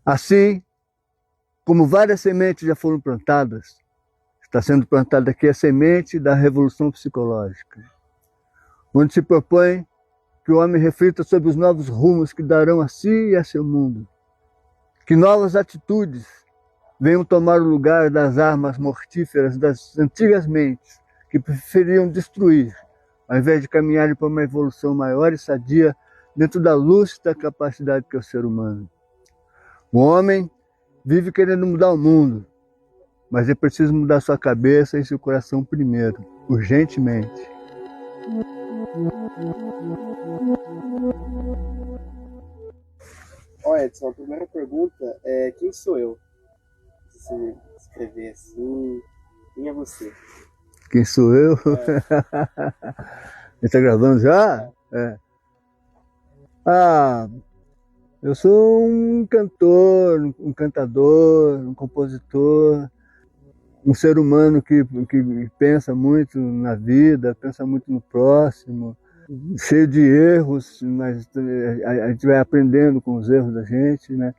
Assim como várias sementes já foram plantadas, está sendo plantada aqui a semente da revolução psicológica, onde se propõe que o homem reflita sobre os novos rumos que darão a si e a seu mundo, que novas atitudes venham tomar o lugar das armas mortíferas das antigas mentes, que preferiam destruir, ao invés de caminharem para uma evolução maior e sadia dentro da lúcida capacidade que é o ser humano. O homem vive querendo mudar o mundo, mas é preciso mudar sua cabeça e seu coração primeiro, urgentemente. Ó, Edson, a primeira pergunta é quem sou eu? Se você escrever assim, quem é você? Quem sou eu? Está gravando já? É. Ah, eu sou um cantor, um cantador, um compositor, um ser humano que pensa muito na vida, pensa muito no próximo, cheio de erros, mas a gente vai aprendendo com os erros da gente, né?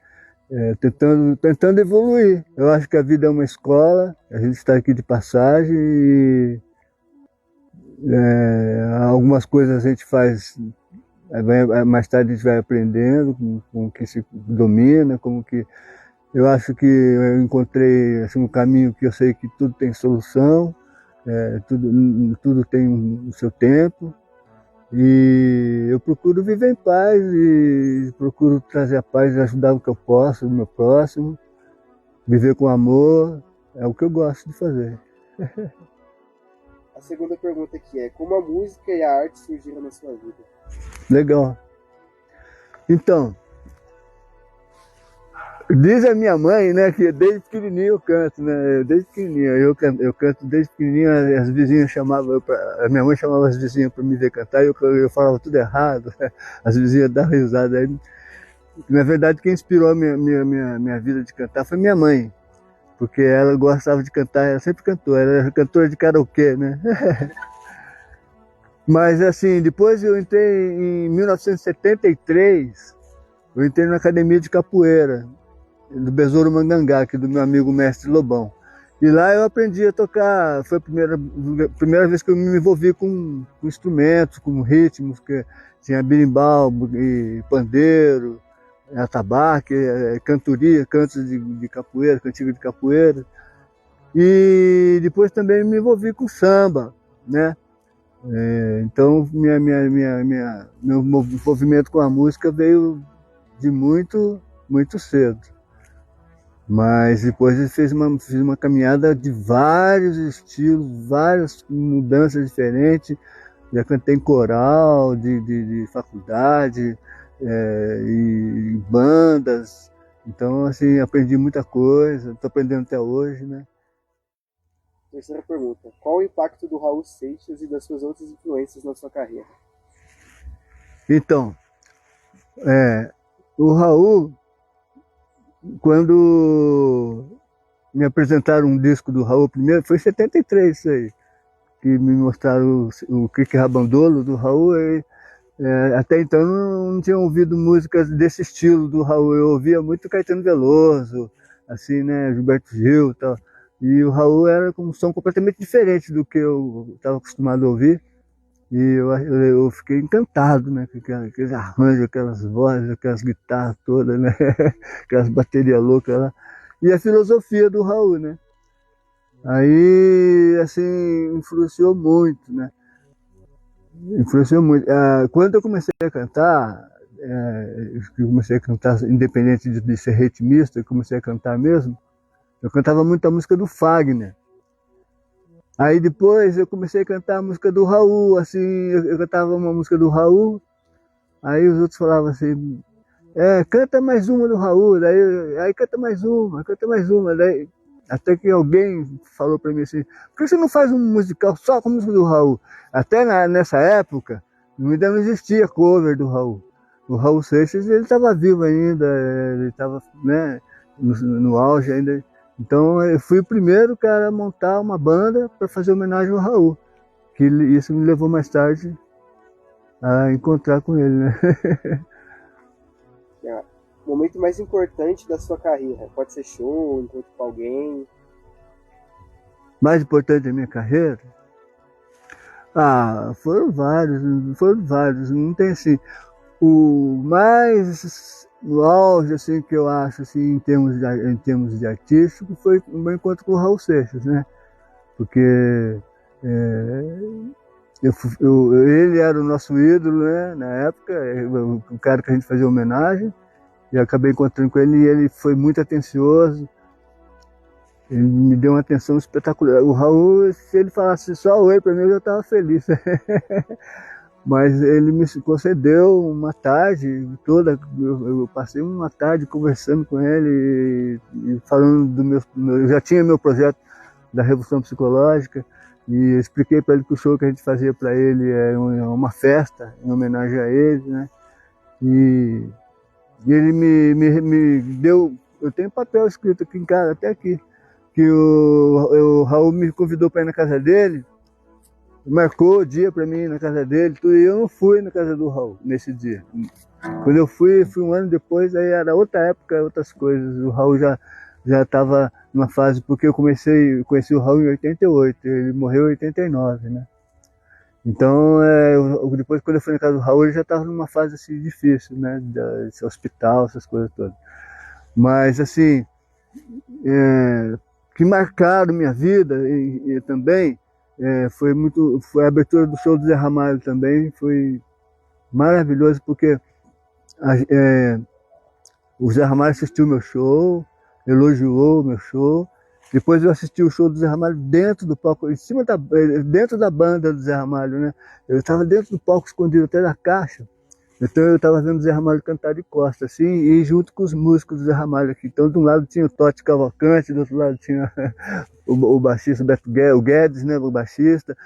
Tentando evoluir. Eu acho que a vida é uma escola, a gente está aqui de passagem e algumas coisas a gente faz, mais tarde a gente vai aprendendo com que se domina, como que eu acho que eu encontrei assim, um caminho que eu sei que tudo tem solução, tudo tem o seu tempo. E eu procuro viver em paz e procuro trazer a paz e ajudar o que eu posso, o meu próximo, viver com amor, é o que eu gosto de fazer. A segunda pergunta aqui é como a música e a arte surgiram na sua vida? Legal. Então, diz a minha mãe, né, que desde pequenininho eu canto, né, desde pequenininho, eu canto desde pequenininho, as vizinhas chamavam, a minha mãe chamava as vizinhas para me ver cantar e eu falava tudo errado, as vizinhas davam risada. Aí, na verdade, quem inspirou a minha vida de cantar foi minha mãe, porque ela gostava de cantar, ela sempre cantou, ela era cantora de karaokê, né. Mas assim, depois eu entrei em 1973, eu entrei na academia de capoeira, do Besouro Mangangá, aqui do meu amigo mestre Lobão. E lá eu aprendi a tocar, foi a primeira vez que eu me envolvi com instrumentos, com ritmos, que tinha berimbau, e pandeiro, atabaque, cantoria, cantos de capoeira, cantiga de capoeira. E depois também me envolvi com samba, né? Então meu envolvimento com a música veio de muito cedo. Mas depois ele fiz uma caminhada de vários estilos, várias mudanças diferentes. Já cantei em coral, de faculdade, e bandas. Então, assim, aprendi muita coisa, estou aprendendo até hoje, né? Terceira pergunta, qual o impacto do Raul Seixas e das suas outras influências na sua carreira? Então, o Raul, quando me apresentaram um disco do Raul primeiro, foi em 73 isso aí, que me mostraram o Crique Rabandolo do Raul. Até então eu não tinha ouvido músicas desse estilo do Raul, eu ouvia muito Caetano Veloso, assim, né, Gilberto Gil e tal. E o Raul era com um som completamente diferente do que eu estava acostumado a ouvir. E eu fiquei encantado, né, com aqueles arranjos, aquelas vozes, aquelas guitarras todas, né, aquelas baterias loucas lá. E a filosofia do Raul, né. Aí, assim, influenciou muito, né. Influenciou muito. Quando eu comecei a cantar, eu comecei a cantar independente de ser ritmista, eu comecei a cantar mesmo, eu cantava muito a música do Fagner. Aí depois eu comecei a cantar a música do Raul, assim, eu cantava uma música do Raul, aí os outros falavam assim, canta mais uma do Raul, aí canta mais uma, daí, até que alguém falou para mim assim, por que você não faz um musical só com a música do Raul? Até nessa época, ainda não existia cover do Raul. O Raul Seixas, ele estava vivo ainda, ele estava, né, no auge ainda. Então eu fui o primeiro cara a montar uma banda para fazer homenagem ao Raul, que isso me levou mais tarde a encontrar com ele, né? o momento mais importante da sua carreira? Pode ser show, encontro com alguém. Mais importante da minha carreira? Ah, foram vários. Não tem assim. O auge assim, que eu acho assim, em termos de artístico foi o meu encontro com o Raul Seixas, né? Porque ele era o nosso ídolo, né? Na época, o cara que a gente fazia homenagem, e eu acabei encontrando com ele e ele foi muito atencioso. Ele me deu uma atenção espetacular. O Raul, se ele falasse só oi para mim, eu já estava feliz. Mas ele me concedeu uma tarde toda, eu passei uma tarde conversando com ele e falando eu já tinha meu projeto da Revolução Psicológica e expliquei para ele que o show que a gente fazia para ele é uma festa em homenagem a ele, né? E ele me deu, eu tenho papel escrito aqui em casa, até aqui, que o Raul me convidou para ir na casa dele, marcou o dia para mim ir na casa dele, e eu não fui na casa do Raul nesse dia. Quando eu fui um ano depois, aí era outra época, outras coisas. O Raul já estava numa fase, porque eu conheci o Raul em 88, ele morreu em 89, né? Então, depois quando eu fui na casa do Raul, ele já estava numa fase assim, difícil, né? Desse hospital, essas coisas todas. Mas, assim, que marcaram minha vida e também foi a abertura do show do Zé Ramalho também, foi maravilhoso, porque o Zé Ramalho assistiu meu show, elogiou o meu show. Depois eu assisti o show do Zé Ramalho dentro do palco, dentro da banda do Zé Ramalho, né? Eu estava dentro do palco, escondido até na caixa. Então eu estava vendo o Zé Ramalho cantar de costas, assim, e junto com os músicos do Zé Ramalho aqui. Então de um lado tinha o Totti Cavalcante, do outro lado tinha o baixista o Guedes, né, o baixista,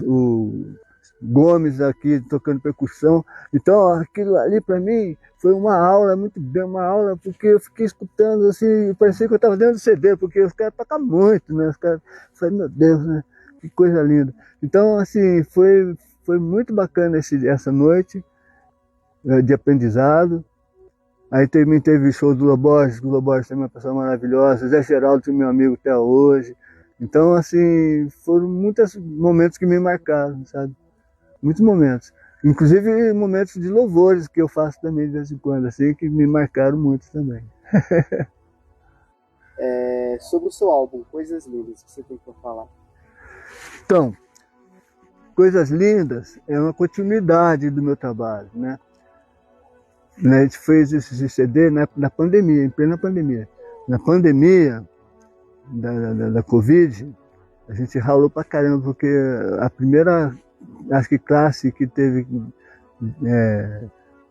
o Gomes aqui tocando percussão. Então aquilo ali para mim foi uma aula muito bem, uma aula, porque eu fiquei escutando assim, parecia que eu estava dentro do CD, porque os caras tocam muito, né? Os caras, falei, meu Deus, né? Que coisa linda. Então assim, foi muito bacana essa noite de aprendizado. Aí também teve o show do Loborges, que o Loborges também é uma pessoa maravilhosa, Zé Geraldo, que é meu amigo até hoje. Então, assim, foram muitos momentos que me marcaram, sabe? Muitos momentos. Inclusive momentos de louvores que eu faço também de vez em quando, assim, que me marcaram muito também. Sobre o seu álbum, Coisas Lindas, que você tem para falar. Então, Coisas Lindas é uma continuidade do meu trabalho, né? A gente fez esse CD na pandemia, em plena pandemia. Na pandemia da Covid, a gente ralou pra caramba, porque a primeira, acho que classe que teve,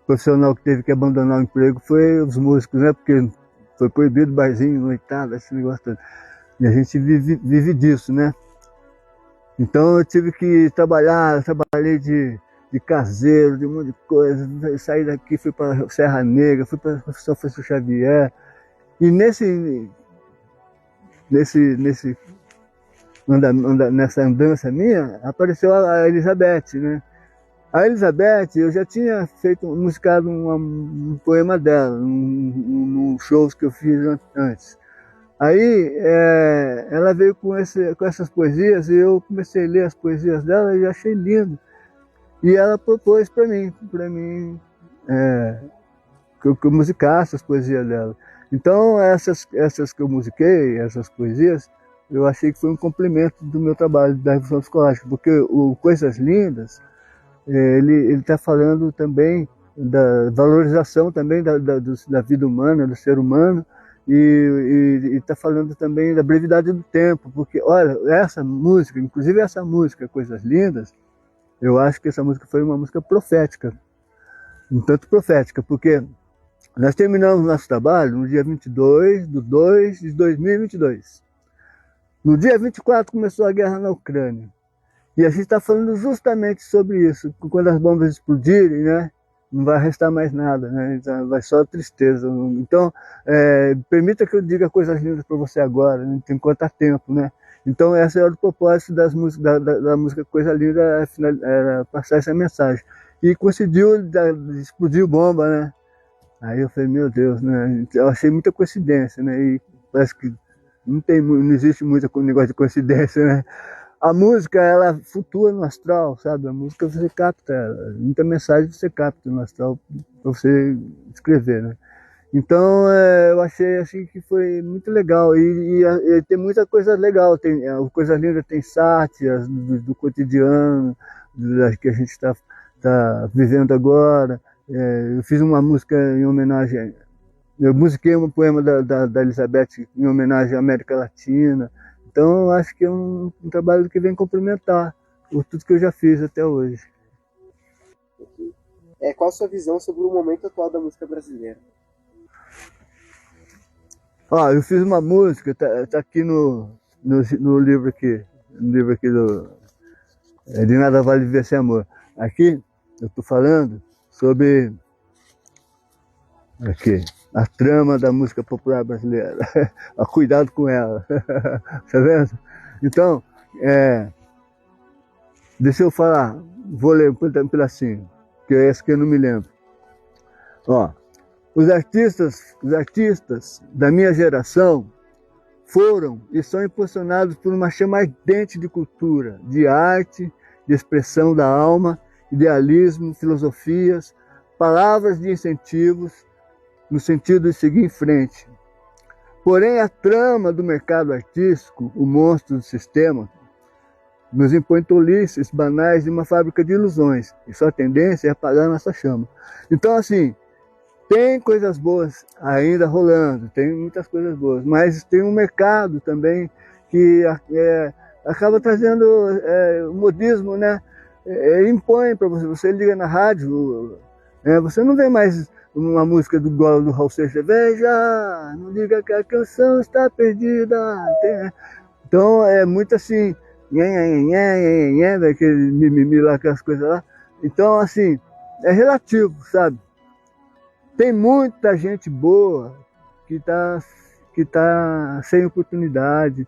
profissional que teve que abandonar o emprego foi os músicos, né? Porque foi proibido barzinho, noitada, esse negócio todo. E a gente vive disso, né? Então eu tive que trabalhei de caseiro, de um monte de coisa, saí daqui, fui para Serra Negra, fui para São Francisco Xavier, e nessa andança minha, apareceu a Elizabeth, né? A Elizabeth, eu já tinha musicado um poema dela, num shows que eu fiz antes. Aí ela veio com essas poesias e eu comecei a ler as poesias dela e achei lindo. E ela propôs para mim que eu musicasse as poesias dela. Então essas que eu musiquei, essas poesias, eu achei que foi um complemento do meu trabalho da Revolução Psicológica, porque o Coisas Lindas, ele está falando também da valorização também da vida humana, do ser humano, e está falando também da brevidade do tempo, porque olha, essa música, inclusive essa música, Coisas Lindas, eu acho que essa música foi uma música profética, um tanto profética, porque nós terminamos nosso trabalho no dia 22/2/2022. No dia 24 começou a guerra na Ucrânia. E a gente está falando justamente sobre isso. Quando as bombas explodirem, né, não vai restar mais nada, né? Então, vai só tristeza. Então, permita que eu diga coisas lindas para você agora, né? Enquanto há tempo, né? Então, esse era o propósito da música Coisa Linda, era passar essa mensagem. E coincidiu de explodir bomba, né? Aí eu falei, meu Deus, né? Eu achei muita coincidência, né? E parece que não existe muito negócio de coincidência, né? A música, ela flutua no astral, sabe? A música você capta, muita mensagem você capta no astral para você escrever, né? Então, eu achei assim que foi muito legal e tem muita coisa legal, tem coisa linda, tem sátiras do cotidiano, que a gente está vivendo agora. Eu fiz uma música em homenagem, eu musiquei um poema da Elizabeth em homenagem à América Latina. Então, eu acho que é um trabalho que vem complementar tudo que eu já fiz até hoje. Qual a sua visão sobre o momento atual da música brasileira? Eu fiz uma música, tá aqui no livro aqui, De Nada Vale Viver Sem Amor. Aqui eu estou falando sobre a trama da música popular brasileira. Cuidado com ela. Tá vendo? Então, deixa eu falar, vou ler um pedacinho, que é esse que eu não me lembro. Os artistas da minha geração foram e são impulsionados por uma chama ardente de cultura, de arte, de expressão da alma, idealismo, filosofias, palavras de incentivos, no sentido de seguir em frente. Porém, a trama do mercado artístico, o monstro do sistema, nos impõe tolices banais de uma fábrica de ilusões, e sua tendência é apagar nossa chama. Então, assim, tem coisas boas ainda rolando, tem muitas coisas boas, mas tem um mercado também que acaba trazendo o modismo, né? Impõe para você liga na rádio, você não vê mais uma música do Raul Seixas, veja, não liga que a canção está perdida. Então é muito assim, aquele mimimi lá, aquelas coisas lá. Então, assim, é relativo, sabe? Tem muita gente boa que tá sem oportunidade.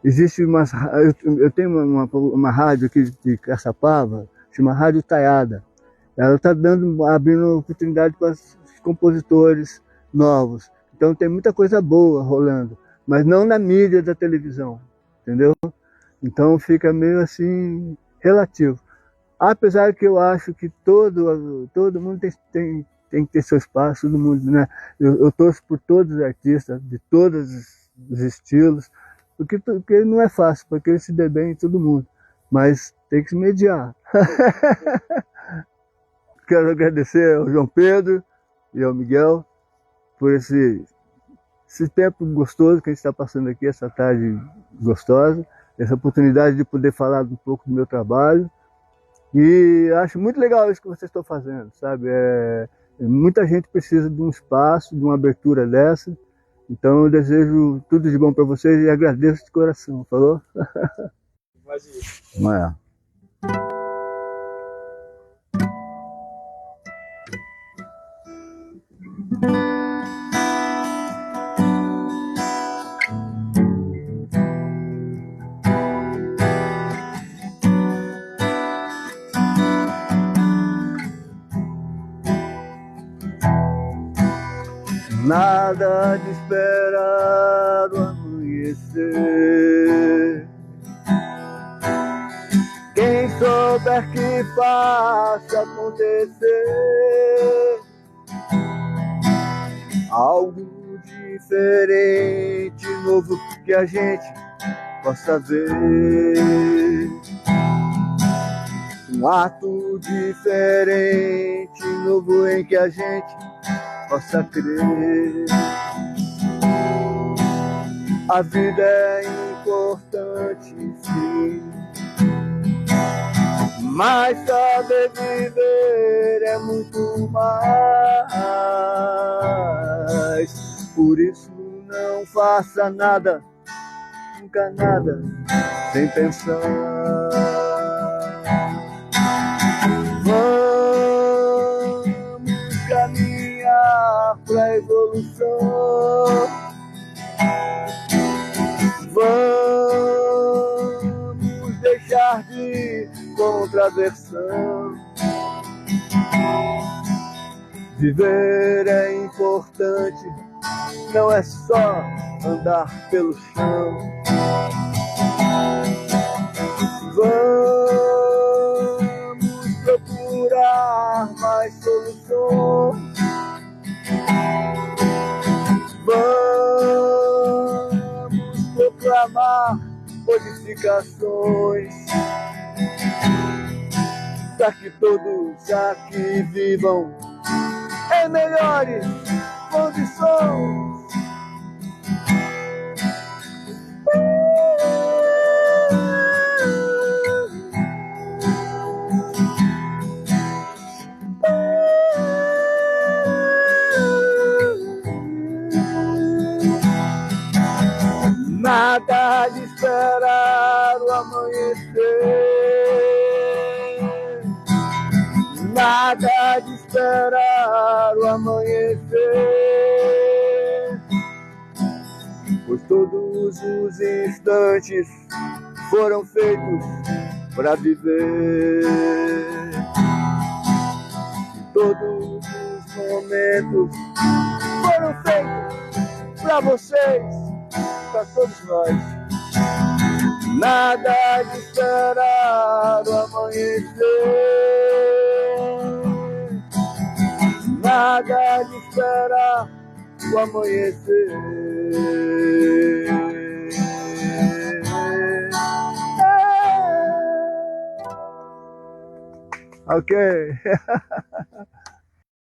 Existe eu tenho uma rádio aqui de Caçapava, chama Rádio Taiada. Ela está abrindo oportunidade para os compositores novos. Então tem muita coisa boa rolando, mas não na mídia da televisão, entendeu? Então fica meio assim relativo. Apesar que eu acho que todo mundo tem que ter seu espaço, todo mundo, né? Eu torço por todos os artistas, de todos os estilos, porque não é fácil, porque se dê bem todo mundo, mas tem que se mediar. Quero agradecer ao João Pedro e ao Miguel por esse tempo gostoso que a gente está passando aqui, essa tarde gostosa, essa oportunidade de poder falar um pouco do meu trabalho. E acho muito legal isso que vocês estão fazendo, sabe? Muita gente precisa de um espaço, de uma abertura dessa. Então eu desejo tudo de bom para vocês e agradeço de coração, falou? Imagina. Nada de esperar o amanhecer. Quem souber que faça acontecer algo diferente, novo que a gente possa ver. Um ato diferente, novo em que a gente possa crer. A vida é importante, sim, mas saber viver é muito mais. Por isso não faça nada, nunca nada, sem pensar. Pra evolução, vamos deixar de contraversão, Viver é importante, não é só andar pelo chão. Vamos procurar mais soluções. Vamos proclamar modificações para que todos aqui vivam em melhores condições. Nada de esperar o amanhecer, nada de esperar o amanhecer, pois todos os instantes foram feitos para viver, e todos os momentos foram feitos para vocês, para todos nós. Nada de esperar o amanhecer, nada de esperar o amanhecer. Ok.